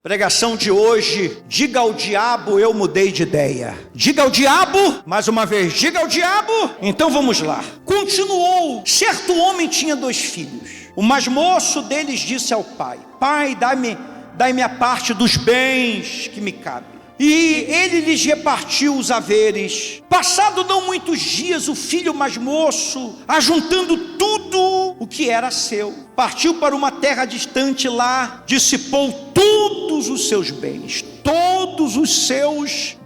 Pregação de hoje: diga ao diabo, eu mudei de ideia. Diga ao diabo, mais uma vez, diga ao diabo. Então vamos lá. Continuou: certo homem tinha 2 filhos. O mais moço deles disse ao pai: pai, dai-me a parte dos bens que me cabe. E ele lhes repartiu os haveres. Passado não muitos dias, o filho mais moço, ajuntando tudo o que era seu, partiu para uma terra distante. Lá dissipou todos os seus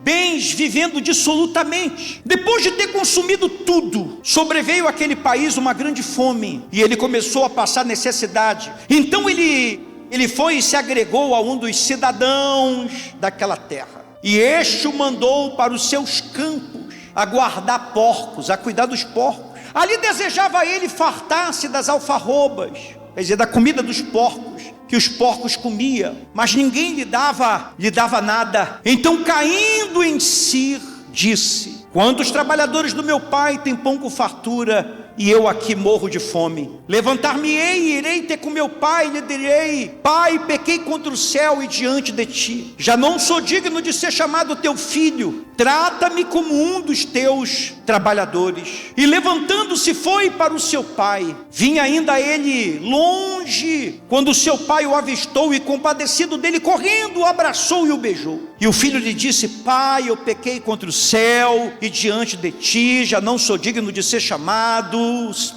bens, vivendo dissolutamente. Depois de ter consumido tudo, sobreveio àquele país uma grande fome, e ele começou a passar necessidade. Então ele foi e se agregou a um dos cidadãos daquela terra, e este o mandou para os seus campos a guardar porcos, a cuidar dos porcos. Ali desejava ele fartar-se das alfarrobas, quer dizer, da comida dos porcos, que os porcos comiam, mas ninguém lhe dava nada. Então, caindo em si, disse: quantos trabalhadores do meu pai têm pão com fartura, e eu aqui morro de fome? Levantar-me-ei e irei ter com meu pai, e lhe direi: pai, pequei contra o céu e diante de ti, já não sou digno de ser chamado teu filho, trata-me como um dos teus trabalhadores. E levantando-se foi para o seu pai. Vinha ainda ele longe, quando o seu pai o avistou, e compadecido dele, correndo, o abraçou e o beijou. E o filho lhe disse: pai, eu pequei contra o céu e diante de ti, já não sou digno de ser chamado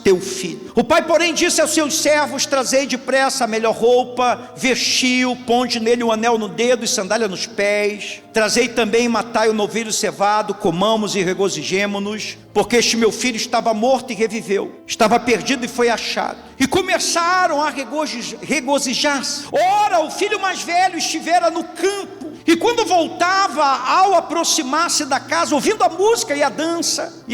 teu filho. O pai, porém, disse aos seus servos: trazei depressa a melhor roupa, vestiu, ponde nele um anel no dedo e sandália nos pés. Trazei também, matai o novilho cevado, comamos e regozijemo-nos, porque este meu filho estava morto e reviveu, estava perdido e foi achado. E começaram a regozijar-se. Ora, o filho mais velho estivera no campo, e quando voltava, ao aproximar-se da casa, ouvindo a música e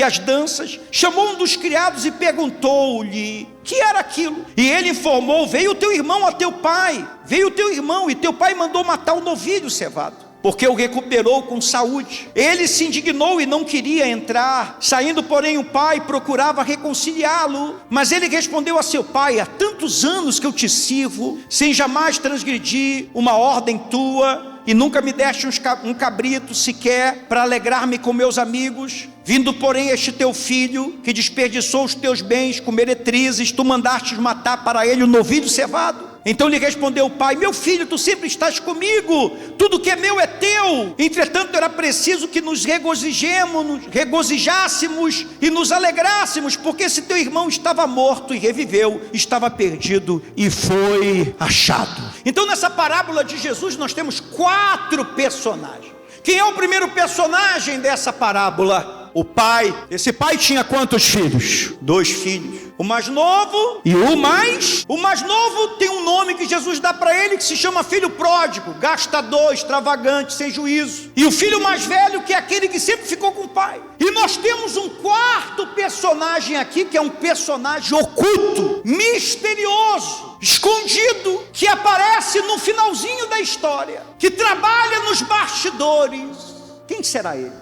as danças, chamou um dos criados e perguntou-lhe: que era aquilo? E ele informou: veio teu irmão a teu pai, e teu pai mandou matar o novilho cevado, porque o recuperou com saúde. Ele se indignou e não queria entrar. Saindo, porém, o pai procurava reconciliá-lo, mas ele respondeu a seu pai: há tantos anos que eu te sirvo, sem jamais transgredir uma ordem tua, e nunca me deste um cabrito sequer para alegrar-me com meus amigos. Vindo, porém, este teu filho, que desperdiçou os teus bens com meretrizes, tu mandaste matar para ele o novilho cevado. Então lhe respondeu o pai: meu filho, tu sempre estás comigo, tudo que é meu é teu. Entretanto, era preciso que nos regozijássemos e nos alegrássemos, porque esse teu irmão estava morto e reviveu, estava perdido e foi achado. Então, nessa parábola de Jesus, nós temos 4 personagens. Quem é o primeiro personagem dessa parábola? O pai. Esse pai tinha quantos filhos? 2 filhos. O mais novo e o mais novo tem um nome que Jesus dá para ele, que se chama filho pródigo, gastador, extravagante, sem juízo. E o filho mais velho, que é aquele que sempre ficou com o pai. E nós temos um 4º personagem aqui, que é um personagem oculto, misterioso, escondido, que aparece no finalzinho da história, que trabalha nos bastidores. Quem será ele?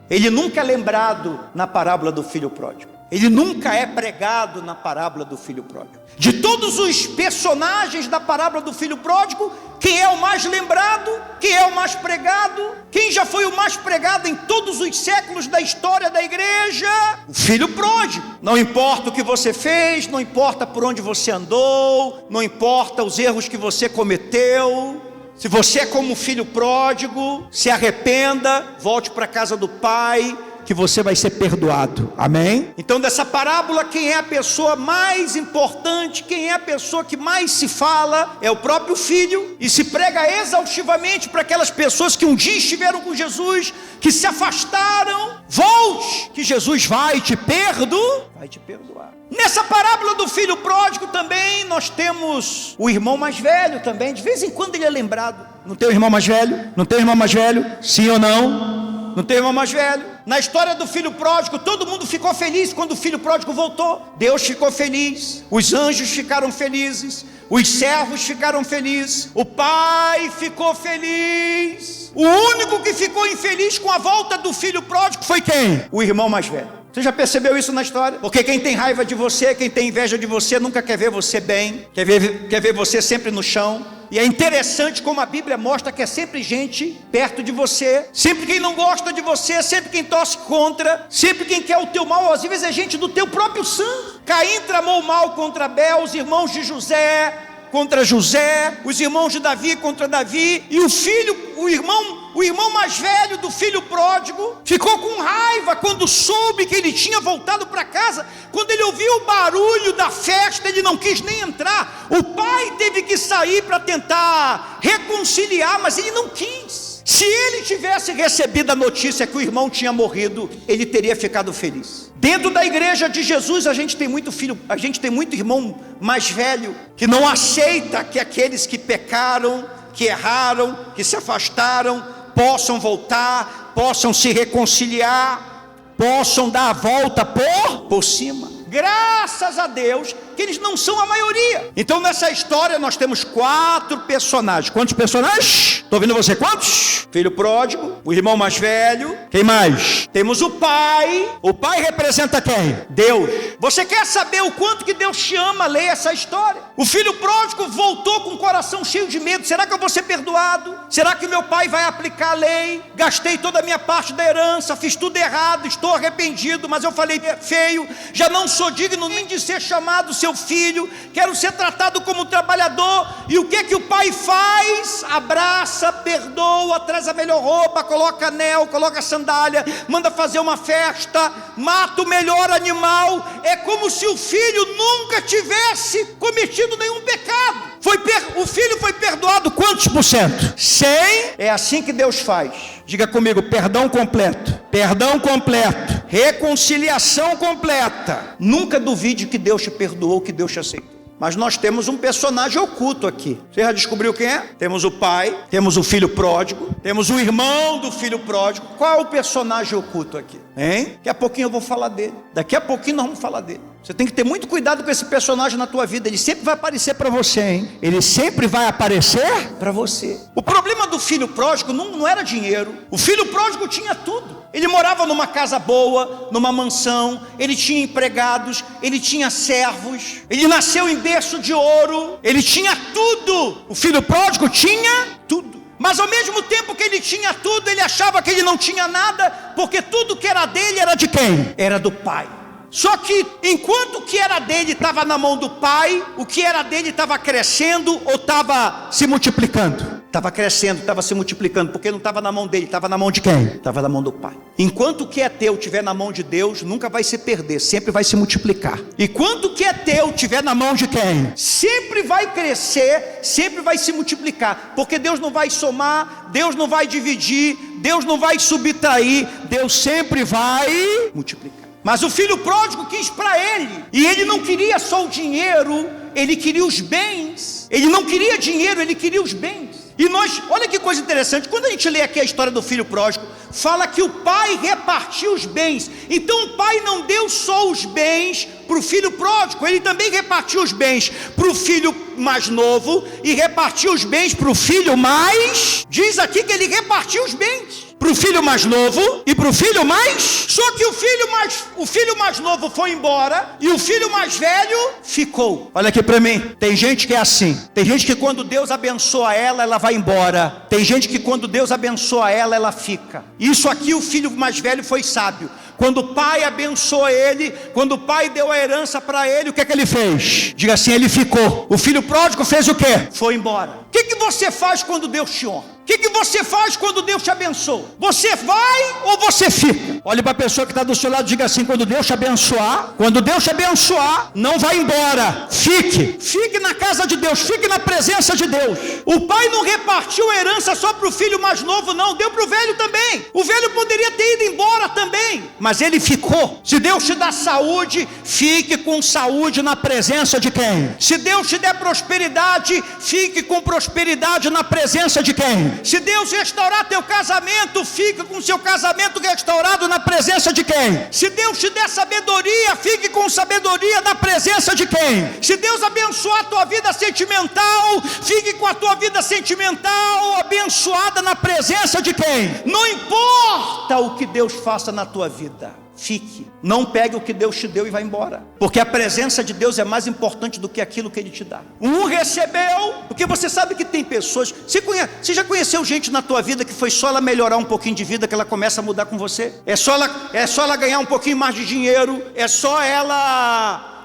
Ele nunca é lembrado na parábola do filho pródigo. Ele nunca é pregado na parábola do filho pródigo. De todos os personagens da parábola do filho pródigo, quem é o mais lembrado? Quem é o mais pregado? Quem já foi o mais pregado em todos os séculos da história da igreja? O filho pródigo. Não importa o que você fez, não importa por onde você andou, não importa os erros que você cometeu. Se você é como filho pródigo, se arrependa, volte para a casa do pai, que você vai ser perdoado. Amém? Então, dessa parábola, quem é a pessoa mais importante, quem é a pessoa que mais se fala, é o próprio filho, e se prega exaustivamente para aquelas pessoas que um dia estiveram com Jesus, que se afastaram. Volte, que Jesus vai te perdoar. Nessa parábola do filho pródigo também nós temos o irmão mais velho também. De vez em quando ele é lembrado. Não tem o irmão mais velho? Não tem o irmão mais velho? Sim ou não? Não tem irmão mais velho? Na história do filho pródigo, todo mundo ficou feliz quando o filho pródigo voltou. Deus ficou feliz, os anjos ficaram felizes, os servos ficaram felizes, o pai ficou feliz. O único que ficou infeliz com a volta do filho pródigo foi quem? O irmão mais velho. Você já percebeu isso na história? Porque quem tem raiva de você, quem tem inveja de você, nunca quer ver você bem, quer ver você sempre no chão. E é interessante como a Bíblia mostra que é sempre gente perto de você, sempre quem não gosta de você, sempre quem torce contra, sempre quem quer o teu mal, às vezes é gente do teu próprio sangue. Caim tramou mal contra Abel, os irmãos de José contra José, os irmãos de Davi contra Davi, e o irmão mais velho do filho pródigo ficou com raiva quando soube que ele tinha voltado para casa. Quando ele ouviu o barulho da festa, ele não quis nem entrar. O pai teve que sair para tentar reconciliar, mas ele não quis. Se ele tivesse recebido a notícia que o irmão tinha morrido, ele teria ficado feliz. Dentro da igreja de Jesus, a gente tem muito irmão mais velho que não aceita que aqueles que pecaram, que erraram, que se afastaram, possam voltar, possam se reconciliar, possam dar a volta por cima. Graças a Deus que eles não são a maioria. Então nessa história nós temos 4 personagens. Quantos personagens? Estou ouvindo você, quantos? Filho pródigo, o irmão mais velho. Quem mais? Temos o pai. O pai representa quem? Deus. Você quer saber o quanto que Deus te ama? Leia essa história. O filho pródigo voltou com o coração cheio de medo. Será que eu vou ser perdoado? Será que meu pai vai aplicar a lei? Gastei toda a minha parte da herança, fiz tudo errado, estou arrependido, mas eu falei feio, já não sou digno nem de ser chamado seu filho, quero ser tratado como trabalhador. E o que o pai faz? Abraça, perdoa, traz a melhor roupa, coloca anel, coloca sandália, manda fazer uma festa, mata o melhor animal. É como se o filho nunca tivesse cometido nenhum pecado. O filho foi perdoado quantos por cento? 100. É assim que Deus faz. Diga comigo: perdão completo. Perdão completo. Reconciliação completa. Nunca duvide que Deus te perdoou, que Deus te aceitou. Mas nós temos um personagem oculto aqui. Você já descobriu quem é? Temos o pai, temos o filho pródigo, temos o irmão do filho pródigo. Qual é o personagem oculto aqui? Hein? Daqui a pouquinho eu vou falar dele. Daqui a pouquinho nós vamos falar dele. Você tem que ter muito cuidado com esse personagem na tua vida. Ele sempre vai aparecer para você, hein? Ele sempre vai aparecer para você. O problema do filho pródigo não era dinheiro. O filho pródigo tinha tudo. Ele morava numa casa boa, numa mansão, ele tinha empregados, ele tinha servos, ele nasceu em berço de ouro, ele tinha tudo. O filho pródigo tinha tudo. Mas ao mesmo tempo que ele tinha tudo, ele achava que ele não tinha nada, porque tudo que era dele era de quem? Era do pai. Só que enquanto o que era dele estava na mão do pai, o que era dele estava crescendo ou estava se multiplicando? Estava crescendo, estava se multiplicando, porque não estava na mão dele, estava na mão de quem? Estava na mão do pai. Enquanto o que é teu estiver na mão de Deus, nunca vai se perder, sempre vai se multiplicar. E quando o que é teu estiver na mão de quem? Sempre vai crescer, sempre vai se multiplicar, porque Deus não vai somar, Deus não vai dividir, Deus não vai subtrair, Deus sempre vai multiplicar. Mas o filho pródigo quis para ele, e ele não queria só o dinheiro, ele queria os bens. Ele não queria dinheiro, ele queria os bens. E nós, olha que coisa interessante, quando a gente lê aqui a história do filho pródigo, fala que o pai repartiu os bens. Então o pai não deu só os bens para o filho pródigo, ele também repartiu os bens para o filho mais novo e repartiu os bens para o filho mais... Diz aqui que ele repartiu os bens para o filho mais novo e para o filho mais... Só que o filho mais novo foi embora e o filho mais velho ficou. Olha aqui para mim, tem gente que é assim. Tem gente que quando Deus abençoa ela vai embora. Tem gente que quando Deus abençoa ela fica. Isso aqui o filho mais velho foi sábio. Quando o pai abençoou ele, quando o pai deu a herança para ele, o que é que ele fez? Diga assim, ele ficou. O filho pródigo fez o quê? Foi embora. O que você faz quando Deus te honra? O que você faz quando Deus te abençoa? Você vai ou você fica? Olhe para a pessoa que está do seu lado e diga assim: quando Deus te abençoar, não vai embora. Fique na casa de Deus, fique na presença de Deus. O pai não repartiu a herança só para o filho mais novo, não, deu para o velho também. O velho poderia ter ido embora também, mas ele ficou. Se Deus te dá saúde, fique com saúde na presença de quem? Se Deus te der prosperidade, fique com prosperidade na presença de quem? Se Deus restaurar teu casamento, fique com seu casamento restaurado na presença de quem? Se Deus te der sabedoria, fique com sabedoria na presença de quem? Se Deus abençoar a tua vida sentimental, fique com a tua vida sentimental abençoada na presença de quem? Não importa o que Deus faça na tua vida, fique. Não pegue o que Deus te deu e vá embora. Porque a presença de Deus é mais importante do que aquilo que Ele te dá. Um recebeu, porque você sabe que tem pessoas... Você já conheceu gente na tua vida que foi só ela melhorar um pouquinho de vida que ela começa a mudar com você? É só ela ganhar um pouquinho mais de dinheiro, é só ela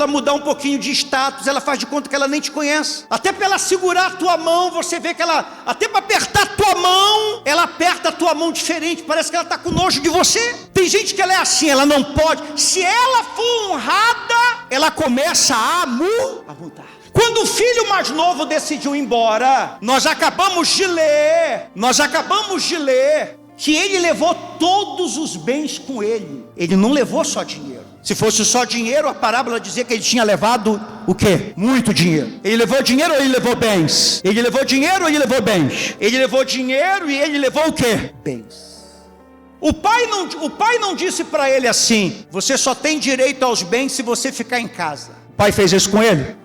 mudar um pouquinho de status, ela faz de conta que ela nem te conhece. Até para ela segurar a tua mão, você vê que até para apertar a tua mão, ela aperta a tua mão diferente, parece que ela está com nojo de você. Tem gente que ela é assim, ela não pode. Se ela for honrada, ela começa a mudar. Quando o filho mais novo decidiu ir embora, nós acabamos de ler que ele levou todos os bens com ele. Ele não levou só dinheiro. Se fosse só dinheiro, a parábola dizia que ele tinha levado o quê? Muito dinheiro. Ele levou dinheiro ou ele levou bens? Ele levou dinheiro ou ele levou bens? Ele levou dinheiro e ele levou o quê? Bens. O pai não disse para ele assim: você só tem direito aos bens se você ficar em casa. O pai fez isso com ele?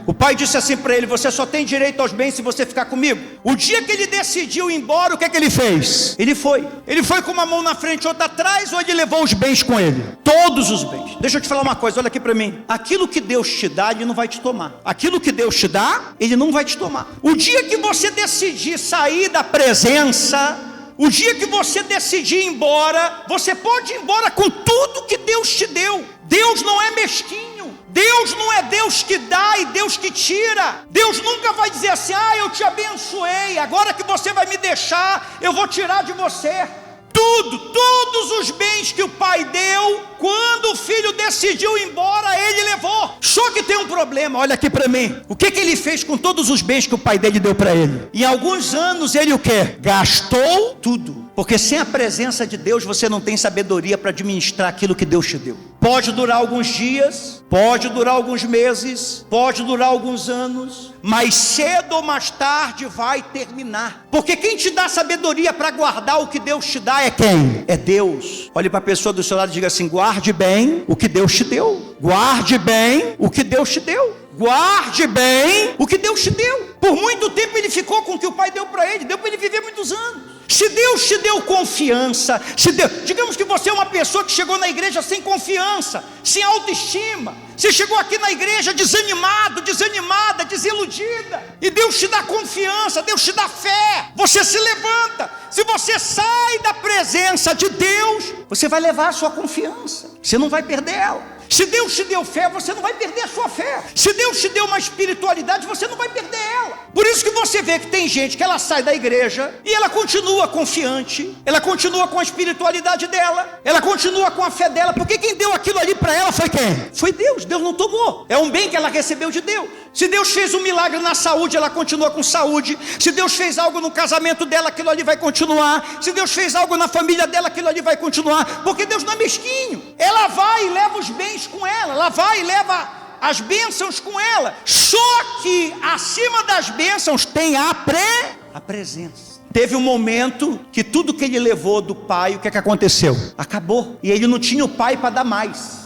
O pai disse assim para ele: você só tem direito aos bens se você ficar comigo. O dia que ele decidiu ir embora, o que ele fez? Ele foi com uma mão na frente e outra atrás, ou ele levou os bens com ele? Todos os bens. Deixa eu te falar uma coisa, olha aqui para mim. Aquilo que Deus te dá, Ele não vai te tomar. Aquilo que Deus te dá, Ele não vai te tomar. O dia que você decidir sair da presença, o dia que você decidir ir embora, você pode ir embora com tudo que Deus te deu. Deus não é mesquinho. Deus não é Deus que dá e Deus que tira. Deus nunca vai dizer assim: eu te abençoei, agora que você vai me deixar, eu vou tirar de você. Todos os bens que o pai deu, quando o filho decidiu ir embora, ele levou. Só que tem um problema, olha aqui para mim. O que ele fez com todos os bens que o pai dele deu para ele? Em alguns anos ele o quê? Gastou tudo. Porque sem a presença de Deus você não tem sabedoria para administrar aquilo que Deus te deu. Pode durar alguns dias, pode durar alguns meses, pode durar alguns anos, mas cedo ou mais tarde vai terminar. Porque quem te dá sabedoria para guardar o que Deus te dá é quem? É Deus. Olhe para a pessoa do seu lado e diga assim: guarde bem o que Deus te deu. Guarde bem o que Deus te deu. Guarde bem o que Deus te deu. Por muito tempo ele ficou com o que o pai deu para ele viver muitos anos. Se Deus te deu confiança, digamos que você é uma pessoa que chegou na igreja sem confiança, sem autoestima, você chegou aqui na igreja desanimado, desanimada, desiludida, e Deus te dá confiança, Deus te dá fé, você se levanta. Se você sai da presença de Deus, você vai levar a sua confiança, você não vai perder ela. Se Deus te deu fé, você não vai perder a sua fé. Se Deus te deu uma espiritualidade, você não vai perder ela. Por isso que você vê que tem gente que ela sai da igreja e ela continua confiante, ela continua com a espiritualidade dela, ela continua com a fé dela, porque quem deu aquilo ali para ela foi quem? Foi Deus. Deus não tomou. É um bem que ela recebeu de Deus. Se Deus fez um milagre na saúde, ela continua com saúde. Se Deus fez algo no casamento dela, aquilo ali vai continuar. Se Deus fez algo na família dela, aquilo ali vai continuar. Porque Deus não é mesquinho. Ela vai e leva os bens com ela. Ela vai e leva as bênçãos com ela. Só que acima das bênçãos tem a presença. Teve um momento que tudo que ele levou do pai, o que aconteceu? Acabou. E ele não tinha o pai para dar mais.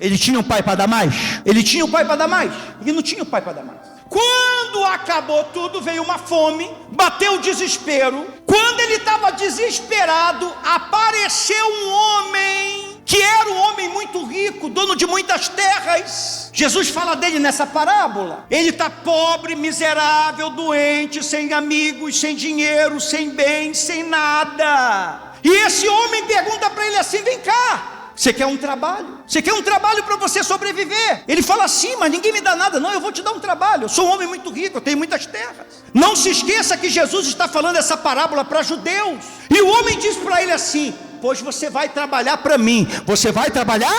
Ele tinha um pai para dar mais? Ele tinha um pai para dar mais? Ele não tinha um pai para dar mais. Quando acabou tudo, veio uma fome, bateu o desespero. Quando ele estava desesperado, apareceu um homem, que era um homem muito rico, dono de muitas terras. Jesus fala dele nessa parábola. Ele está pobre, miserável, doente, sem amigos, sem dinheiro, sem bens, sem nada. E esse homem pergunta para ele assim: vem cá, você quer um trabalho? Você quer um trabalho para você sobreviver? Ele fala assim: mas ninguém me dá nada. Não, eu vou te dar um trabalho. Eu sou um homem muito rico, eu tenho muitas terras. Não se esqueça que Jesus está falando essa parábola para judeus. E o homem diz para ele assim: pois você vai trabalhar para mim. Você vai trabalhar?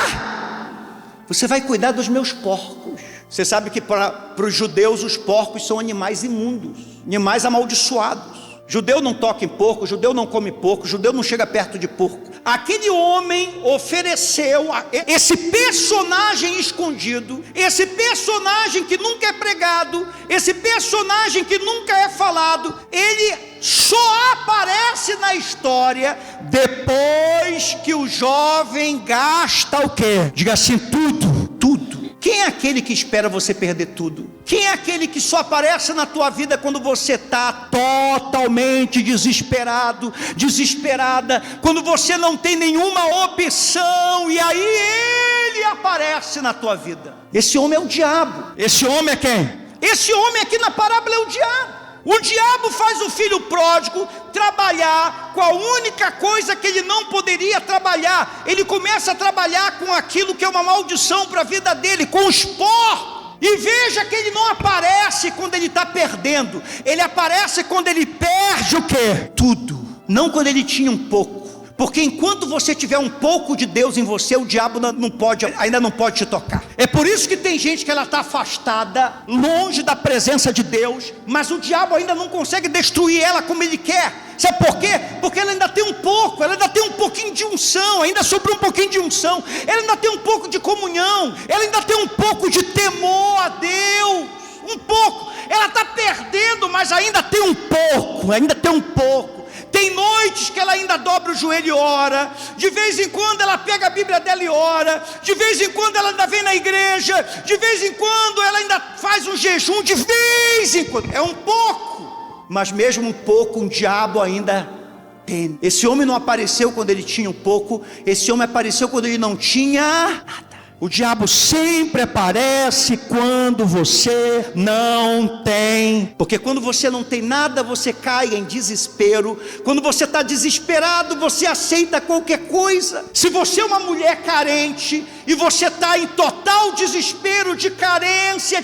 Você vai cuidar dos meus porcos. Você sabe que para os judeus os porcos são animais imundos, animais amaldiçoados. Judeu não toca em porco, judeu não come porco, judeu não chega perto de porco. Aquele homem ofereceu esse personagem escondido, esse personagem que nunca é pregado, esse personagem que nunca é falado, ele só aparece na história depois que o jovem gasta o quê? Diga assim: tudo. Quem é aquele que espera você perder tudo? Quem é aquele que só aparece na tua vida quando você está totalmente desesperado, desesperada, quando você não tem nenhuma opção, e aí ele aparece na tua vida? Esse homem é o diabo. Esse homem é quem? Esse homem aqui na parábola é o diabo. O diabo faz o filho pródigo trabalhar com a única coisa que ele não poderia trabalhar. Ele começa a trabalhar com aquilo que é uma maldição para a vida dele, com os porcos. E veja que ele não aparece quando ele está perdendo. Ele aparece quando ele perde o quê? Tudo. Não quando ele tinha um pouco. Porque enquanto você tiver um pouco de Deus em você, o diabo ainda não pode te tocar. É por isso que tem gente que ela está afastada, longe da presença de Deus, mas o diabo ainda não consegue destruir ela como ele quer. Sabe por quê? Porque ela ainda tem um pouco, ela ainda tem um pouquinho de unção, ainda sobrou um pouquinho de unção, ela ainda tem um pouco de comunhão, ela ainda tem um pouco de temor a Deus, um pouco. Ela está perdendo, mas ainda tem um pouco, ainda tem um pouco. Tem noites que ela ainda dobra o joelho e ora, de vez em quando ela pega a Bíblia dela e ora, de vez em quando ela ainda vem na igreja, de vez em quando ela ainda faz um jejum, de vez em quando, é um pouco, mas mesmo um pouco, um diabo ainda tem. Esse homem não apareceu quando ele tinha um pouco, esse homem apareceu quando ele não tinha nada. O diabo sempre aparece quando você não tem. Porque quando você não tem nada, você cai em desespero. Quando você está desesperado, você aceita qualquer coisa. Se você é uma mulher carente e você está em total desespero de carência,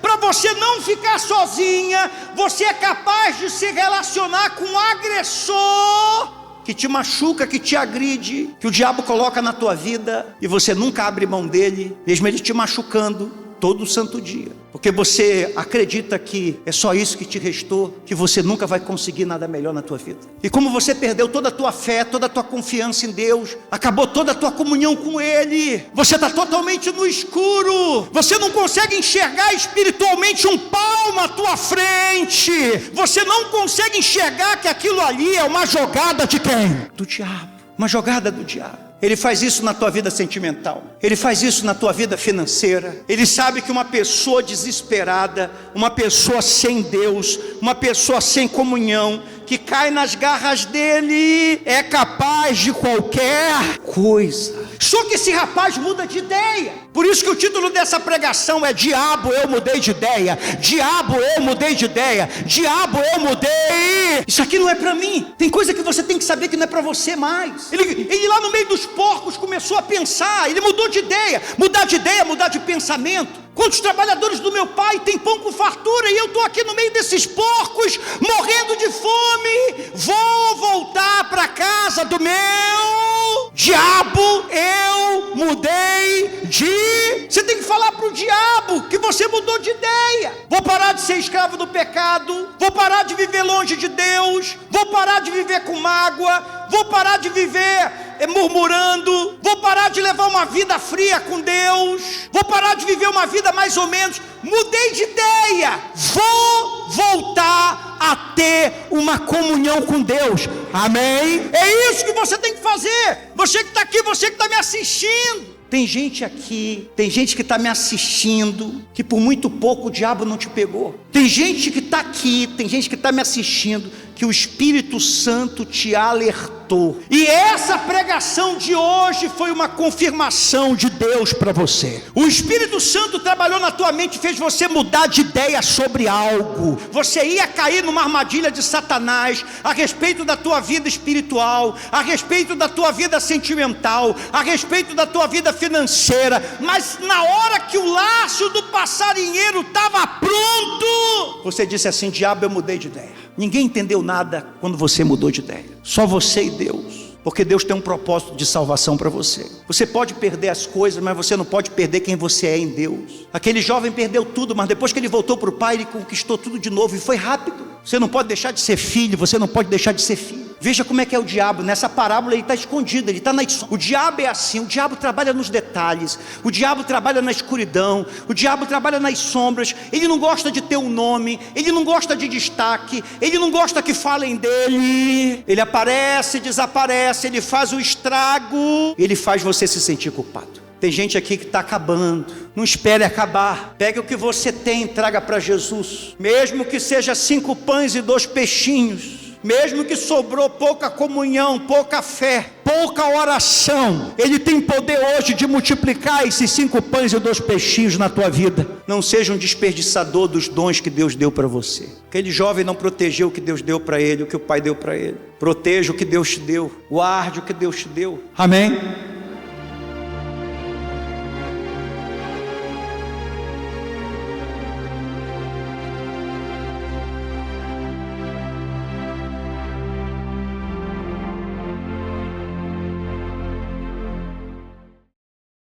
para você não ficar sozinha, você é capaz de se relacionar com um agressor que te machuca, que te agride, que o diabo coloca na tua vida, e você nunca abre mão dele, mesmo ele te machucando todo santo dia, porque você acredita que é só isso que te restou, que você nunca vai conseguir nada melhor na tua vida. E como você perdeu toda a tua fé, toda a tua confiança em Deus, acabou toda a tua comunhão com Ele, você está totalmente no escuro, você não consegue enxergar espiritualmente um palmo à tua frente, você não consegue enxergar que aquilo ali é uma jogada de quem? Do diabo, uma jogada do diabo. Ele faz isso na tua vida sentimental, ele faz isso na tua vida financeira. Ele sabe que uma pessoa desesperada, uma pessoa sem Deus, uma pessoa sem comunhão, que cai nas garras dele, é capaz de qualquer coisa. Só que esse rapaz muda de ideia. Por isso que o título dessa pregação é Diabo, eu mudei de ideia. Diabo, eu mudei de ideia. Diabo, eu mudei. Isso aqui não é para mim. Tem coisa que você tem que saber que não é para você mais. Ele lá no meio dos porcos começou a pensar. Ele mudou de ideia. Mudar de ideia, mudar de pensamento. Quantos trabalhadores do meu pai têm pão com fartura e eu estou aqui no meio desses porcos, morrendo de fome? Vou voltar para a casa do meu diabo, eu mudei de... Você tem que falar para o diabo que você mudou de ideia. Vou parar de ser escravo do pecado, vou parar de viver longe de Deus, vou parar de viver com mágoa, vou parar de viver murmurando, vou parar de levar uma vida fria com Deus, vou parar de viver uma vida mais ou menos. Mudei de ideia, vou voltar a ter uma comunhão com Deus. Amém? É isso que você tem que fazer. Você que está aqui, você que está me assistindo. Tem gente aqui, tem gente que está me assistindo, que por muito pouco o diabo não te pegou. Tem gente que está aqui, tem gente que está me assistindo, que o Espírito Santo te alertou. E essa pregação de hoje foi uma confirmação de Deus para você. O Espírito Santo trabalhou na tua mente e fez você mudar de ideia sobre algo. Você ia cair numa armadilha de Satanás a respeito da tua vida espiritual, a respeito da tua vida sentimental, a respeito da tua vida financeira. Mas na hora que o laço do passarinheiro estava pronto, você disse assim: diabo, eu mudei de ideia. Ninguém entendeu nada quando você mudou de ideia. Só você e Deus. Porque Deus tem um propósito de salvação para você. Você pode perder as coisas, mas você não pode perder quem você é em Deus. Aquele jovem perdeu tudo, mas depois que ele voltou para o pai, ele conquistou tudo de novo e foi rápido. Você não pode deixar de ser filho, você não pode deixar de ser filho. Veja como é que é o diabo. Nessa parábola ele está escondido, ele está na... O diabo é assim, o diabo trabalha nos detalhes, o diabo trabalha na escuridão, o diabo trabalha nas sombras. Ele não gosta de ter um nome, ele não gosta de destaque, ele não gosta que falem dele. Ele aparece, desaparece, ele faz o estrago, ele faz você se sentir culpado. Tem gente aqui que está acabando. Não espere acabar. Pegue o que você tem e traga para Jesus. Mesmo que seja 5 pães e 2 peixinhos. Mesmo que sobrou pouca comunhão, pouca fé, pouca oração, Ele tem poder hoje de multiplicar esses 5 pães e 2 peixinhos na tua vida. Não seja um desperdiçador dos dons que Deus deu para você. Aquele jovem não protegeu o que Deus deu para ele, o que o pai deu para ele. Proteja o que Deus te deu, guarde o que Deus te deu. Amém?